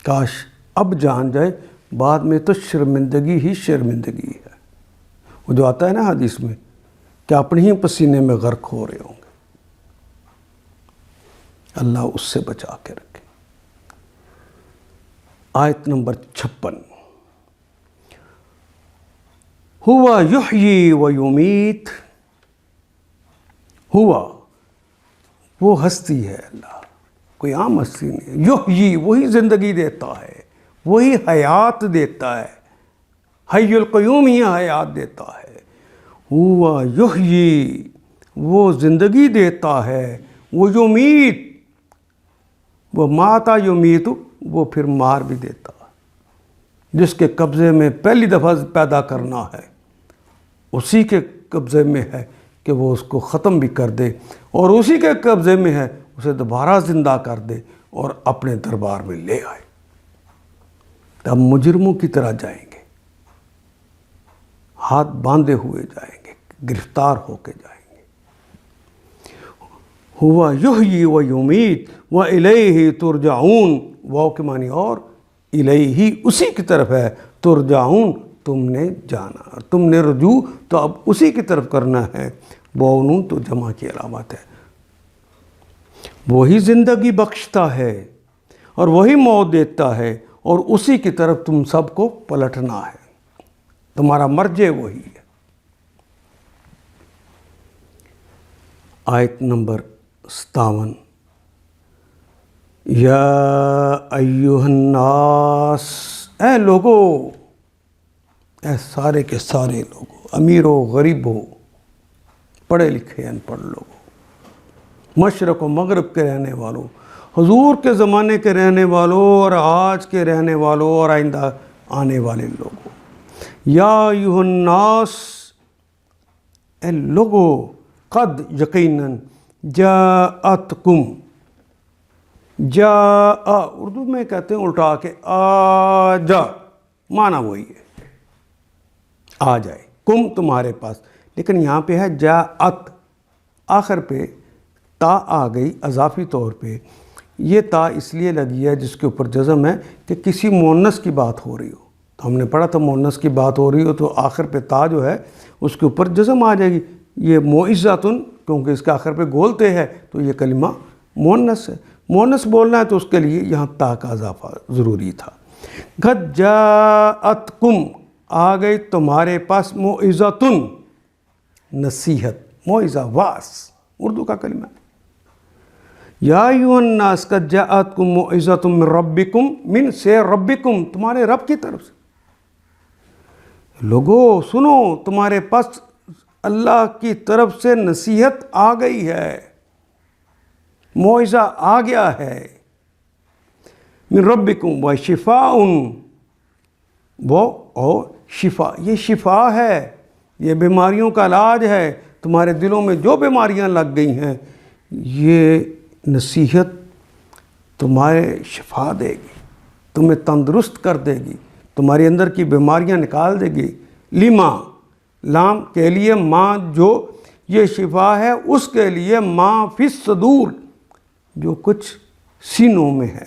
کاش اب جان جائے، بعد میں تو شرمندگی ہی شرمندگی ہے۔ وہ جو آتا ہے نا حدیث میں کہ اپنے ہی پسینے میں غرق ہو رہے ہوں گے، اللہ اس سے بچا کے رکھے۔ آیت نمبر 56، ہوا یحیی و یمیت، ہوا وہ ہستی ہے، اللہ کوئی عام ہستی نہیں، یحیی وہی زندگی دیتا ہے، وہی حیات دیتا ہے، حی القیوم ہی حیات دیتا ہے، ہوا یحیی وہ زندگی دیتا ہے، وہ یمیت وہ ماتا یمیت وہ پھر مار بھی دیتا ہے، جس کے قبضے میں پہلی دفعہ پیدا کرنا ہے اسی کے قبضے میں ہے کہ وہ اس کو ختم بھی کر دے، اور اسی کے قبضے میں ہے اسے دوبارہ زندہ کر دے اور اپنے دربار میں لے آئے۔ تب مجرموں کی طرح جائیں گے، ہاتھ باندھے ہوئے جائیں گے، گرفتار ہو کے جائیں گے۔ ہوا یحیی و یمیت و الیہ ترجعون، واو کے معنی اور، الیہ اسی کی طرف ہے، ترجعون تم نے جانا، تم نے رجوع تو اب اسی کی طرف کرنا ہے۔ واو نون تو جمع کی علامت ہے۔ وہی زندگی بخشتا ہے اور وہی موت دیتا ہے اور اسی کی طرف تم سب کو پلٹنا ہے، تمہارا مرجع وہی ہے۔ آیت نمبر 57، یا ایہا الناس، اے لوگو، اے سارے کے سارے لوگو، امیر ہو غریب ہو، پڑھے لکھے ان پڑھ لوگو، مشرق و مغرب کے رہنے والوں، حضور کے زمانے کے رہنے والوں اور آج کے رہنے والوں اور آئندہ آنے والے لوگوں، یا ایہا الناس، اے لوگو، قد یقیناً جاءتکم، جاء اردو میں کہتے ہیں الٹا کے آ جا، معنی وہی ہے، آ جائے، کم تمہارے پاس، لیکن یہاں پہ ہے جاءت، آخر پہ تا آ گئی اضافی طور پہ۔ یہ تا اس لیے لگی ہے جس کے اوپر جزم ہے کہ کسی مؤنث کی بات ہو رہی ہو، تو ہم نے پڑھا تھا مؤنث کی بات ہو رہی ہو تو آخر پہ تا جو ہے اس کے اوپر جزم آ جائے گی۔ یہ موعظۃن، کیونکہ اس کے آخر پہ گولتے ہے تو یہ کلمہ مؤنث ہے، مؤنث بولنا ہے تو اس کے لیے یہاں تا کا اضافہ ضروری تھا۔ قد جاءتکم، آ گئی تمہارے پاس، موعظۃن، نصیحت، موعظہ، واعظ، اردو کا کلمہ ہے۔ یا ایھا الناس قد جاءتکم موعظۃ من ربکم، من سے ربکم، تمہارے رب کی طرف سے، لوگو سنو، تمہارے پاس اللہ کی طرف سے نصیحت آ گئی ہے، موعظہ آ گیا ہے، من ربکم و شفاء، وہ اور شفا، یہ شفا ہے، یہ بیماریوں کا علاج ہے، تمہارے دلوں میں جو بیماریاں لگ گئی ہیں یہ نصیحت تمہارے شفا دے گی، تمہیں تندرست کر دے گی، تمہارے اندر کی بیماریاں نکال دے گی۔ لما، لام کے لیے، ماں جو یہ شفا ہے اس کے لیے، ماں فی الصدور، جو کچھ سینوں میں ہے،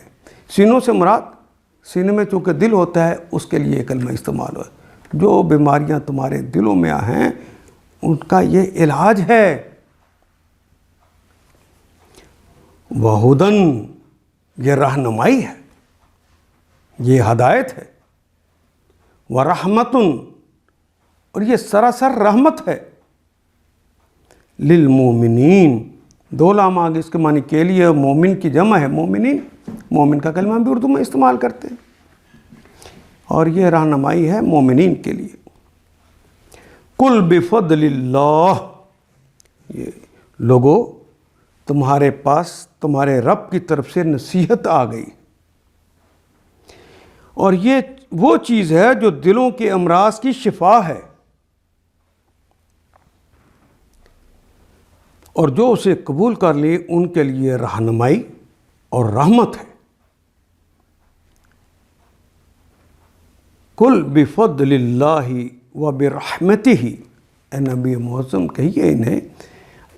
سینوں سے مراد سینے میں چونکہ دل ہوتا ہے اس کے لیے کلمہ استعمال ہوا ہے، جو بیماریاں تمہارے دلوں میں ہیں ان کا یہ علاج ہے۔ وہدن، یہ رہنمائی ہے، یہ ہدایت ہے، ورحمتن، اور یہ سراسر رحمت ہے، للمومنین، دو لام آگے اس کے معنی کے لیے، مومن کی جمع ہے، مومنین، مومن کا کلمہ بھی اردو میں استعمال کرتے ہیں، اور یہ رہنمائی ہے مومنین کے لیے۔ قل بفضل اللہ، یہ لوگو تمہارے پاس تمہارے رب کی طرف سے نصیحت آ گئی، اور یہ وہ چیز ہے جو دلوں کے امراض کی شفا ہے، اور جو اسے قبول کر لی ان کے لیے رہنمائی اور رحمت ہے۔ قل بفضل اللہ وبرحمتہ، اے نبی معظم کہیے انہیں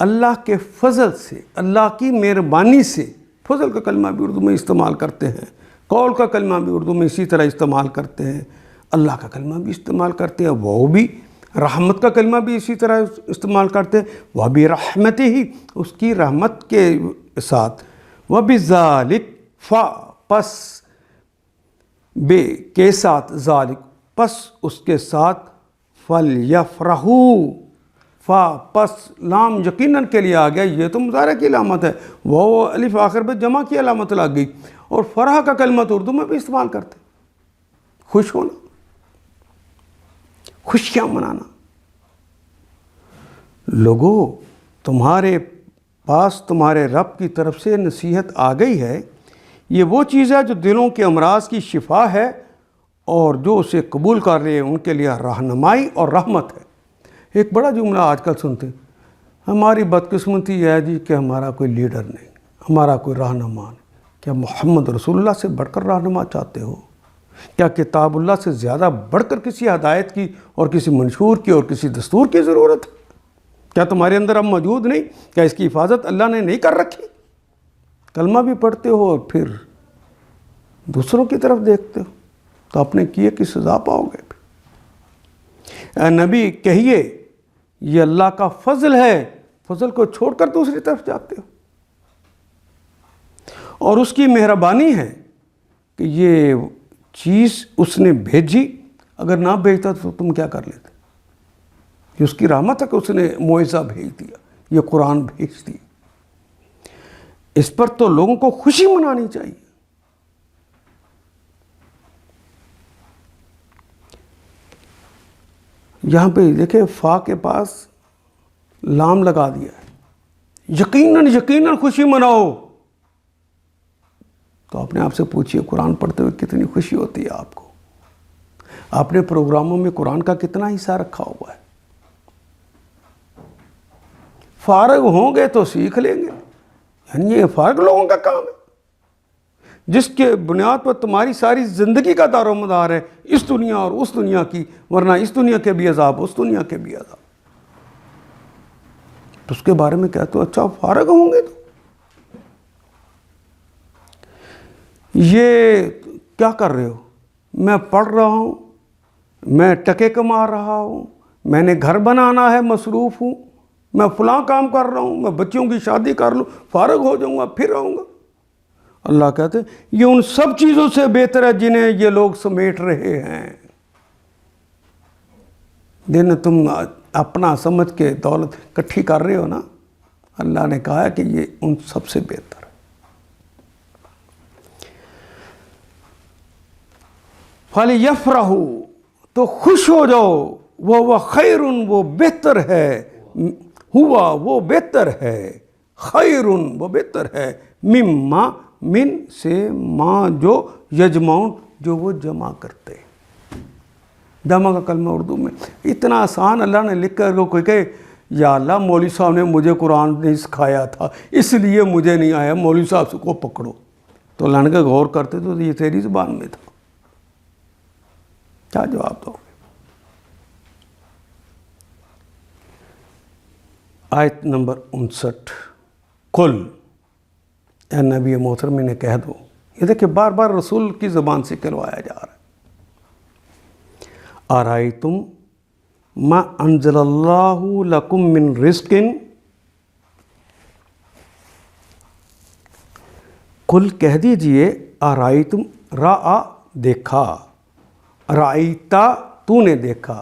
اللہ کے فضل سے، اللہ کی مہربانی سے، فضل کا کلمہ بھی اردو میں استعمال کرتے ہیں، قول کا کلمہ بھی اردو میں اسی طرح استعمال کرتے ہیں، اللہ کا کلمہ بھی استعمال کرتے ہیں، وہ بھی رحمت کا کلمہ بھی اسی طرح استعمال کرتے ہیں، وہ بھی رحمت ہی، اس کی رحمت کے ساتھ، وَبِذَالِكَ، فا پس، بے کے ساتھ، ذالک پس اس کے ساتھ، فَلْيَفْرَحُوا، فا پس لام یقیناً کے لیے آ گیا، یہ تو مضارع کی علامت ہے، وہ الف آخر پہ جمع کی علامت لگ گئی، اور فرح کا کلمہ تو اردو میں بھی استعمال کرتے، خوش ہونا، خوشیاں منانا۔ لوگو تمہارے پاس تمہارے رب کی طرف سے نصیحت آ گئی ہے، یہ وہ چیز ہے جو دلوں کے امراض کی شفا ہے، اور جو اسے قبول کر رہے ہیں ان کے لیے رہنمائی اور رحمت ہے۔ ایک بڑا جملہ آج کل سنتے ہیں، ہماری بدقسمتی ہے جی کہ ہمارا کوئی لیڈر نہیں، ہمارا کوئی رہنما نہیں۔ کیا محمد رسول اللہ سے بڑھ کر رہنما چاہتے ہو؟ کیا کتاب اللہ سے زیادہ بڑھ کر کسی ہدایت کی اور کسی منشور کی اور کسی دستور کی ضرورت ہے؟ کیا تمہارے اندر اب موجود نہیں؟ کیا اس کی حفاظت اللہ نے نہیں کر رکھی؟ کلمہ بھی پڑھتے ہو اور پھر دوسروں کی طرف دیکھتے ہو تو اپنے کیے کی سزا پاؤ گے۔ اے نبی کہیے یہ اللہ کا فضل ہے، فضل کو چھوڑ کر دوسری طرف جاتے ہو، اور اس کی مہربانی ہے کہ یہ چیز اس نے بھیجی، اگر نہ بھیجتا تو تم کیا کر لیتے؟ یہ اس کی رحمت ہے کہ اس نے معجزہ بھیج دیا، یہ قرآن بھیج دی۔ اس پر تو لوگوں کو خوشی منانی چاہیے۔ یہاں پہ دیکھیں فا کے پاس لام لگا دیا ہے، یقیناً خوشی مناؤ۔ تو اپنے آپ سے پوچھئے قرآن پڑھتے ہوئے کتنی خوشی ہوتی ہے آپ کو؟ اپنے پروگراموں میں قرآن کا کتنا حصہ رکھا ہوا ہے؟ فارغ ہوں گے تو سیکھ لیں گے، یعنی یہ فارغ لوگوں کا کام ہے، جس کے بنیاد پر تمہاری ساری زندگی کا دار و مدار ہے، اس دنیا اور اس دنیا کی، ورنہ اس دنیا کے بھی عذاب اس دنیا کے بھی عذاب۔ تو اس کے بارے میں کہتے ہو اچھا فارغ ہوں گے تو یہ کیا کر رہے ہو؟ میں پڑھ رہا ہوں، میں ٹکے کما رہا ہوں، میں نے گھر بنانا ہے، مصروف ہوں، میں فلاں کام کر رہا ہوں، میں بچیوں کی شادی کر لوں، فارغ ہو جاؤں گا پھر آؤں گا۔ اللہ کہتے ہیں یہ ان سب چیزوں سے بہتر ہے جنہیں یہ لوگ سمیٹ رہے ہیں، جنہیں تم اپنا سمجھ کے دولت کٹھی کر رہے ہو نا۔ اللہ نے کہا ہے کہ یہ ان سب سے بہتر ہے۔ فَلْيَفْرَحُوا، تو خوش ہو جاؤ، وہ خیر، وہ بہتر ہے، ہوا وہ بہتر ہے، خیر وہ بہتر ہے، مما من سے، ما جو، یجمعون جو وہ جمع کرتے۔ جمع کا کلمہ اردو میں اتنا آسان اللہ نے لکھ کر کوئی کہے یا اللہ مولوی صاحب نے مجھے قرآن نہیں سکھایا تھا اس لیے مجھے نہیں آیا، مولوی صاحب کو پکڑو، تو اللہ نے کہا غور کرتے تو یہ تیری زبان میں تھا، کیا جواب دو گے؟ آیت نمبر 59، قل، اے نبی محترم انہیں کہہ دو۔ یہ دیکھیں بار بار رسول کی زبان سے کہلوایا جا رہا ہے۔ ارائیتم ما انزل اللہ لکم من رزق، قل کہہ دیجئے، ارائیتم، را دیکھا، رائیتا تو نے دیکھا،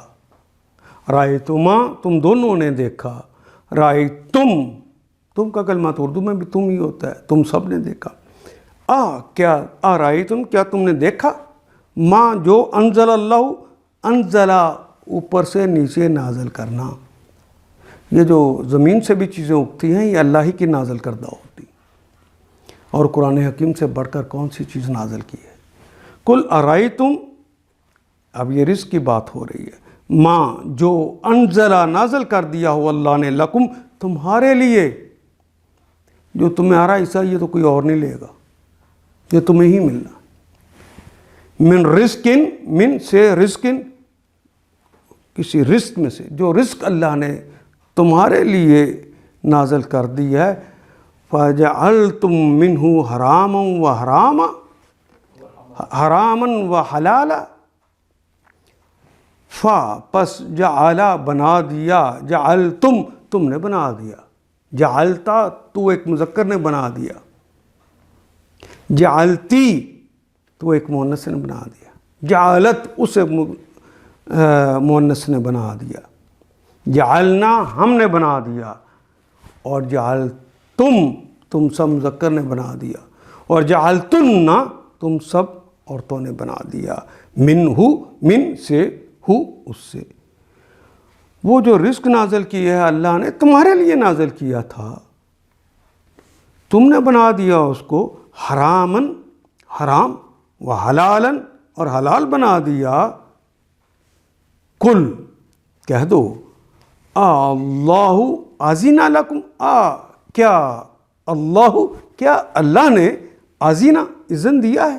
رائیتما تم دونوں نے دیکھا، رائیتم تم کا کلمہ تو اردو میں بھی تم ہی ہوتا ہے، تم سب نے دیکھا۔ کیا رائیتم، کیا تم نے دیکھا، ما جو، انزل اللہ، انزلہ اوپر سے نیچے نازل کرنا، یہ جو زمین سے بھی چیزیں اگتی ہیں یہ اللہ ہی کی نازل کردہ ہوتی، اور قرآن حکیم سے بڑھ کر کون سی چیز نازل کی ہے؟ قل ارائیتم، اب یہ رزق کی بات ہو رہی ہے، ما جو، انزلہ نازل کر دیا ہو اللہ نے، لکم تمہارے لیے، جو تمہیں آ رہا حصہ یہ تو کوئی اور نہیں لے گا، یہ تمہیں ہی ملنا۔ من رزقن، من سے رزقن، کسی رزق میں سے، جو رزق اللہ نے تمہارے لیے نازل کر دی ہے، فَجَعَلْتُم مِّنْهُ حَرَامًا وَحَرَامًا، حرامًا وحلالا، پس جعلا بنا دیا، جعلتم تم نے بنا دیا، جعلتا تو ایک مذکر نے بنا دیا، جعلتی تو ایک مؤنث نے بنا دیا، جعلت اسے مؤنث نے بنا دیا، جعلنا ہم نے بنا دیا، اور جعلتم تم سب مذکر نے بنا دیا، اور جعلتن تم سب عورتوں نے بنا دیا، منہو من سے، ہو اس سے۔ وہ جو رزق نازل کیا ہے اللہ نے تمہارے لیے نازل کیا تھا، تم نے بنا دیا اس کو حرامن، حرام، و حلالن، اور حلال بنا دیا۔ قل کہہ دو، اللہ اذن لکم، کیا اللہ، کیا اللہ نے اذن اذن دیا ہے،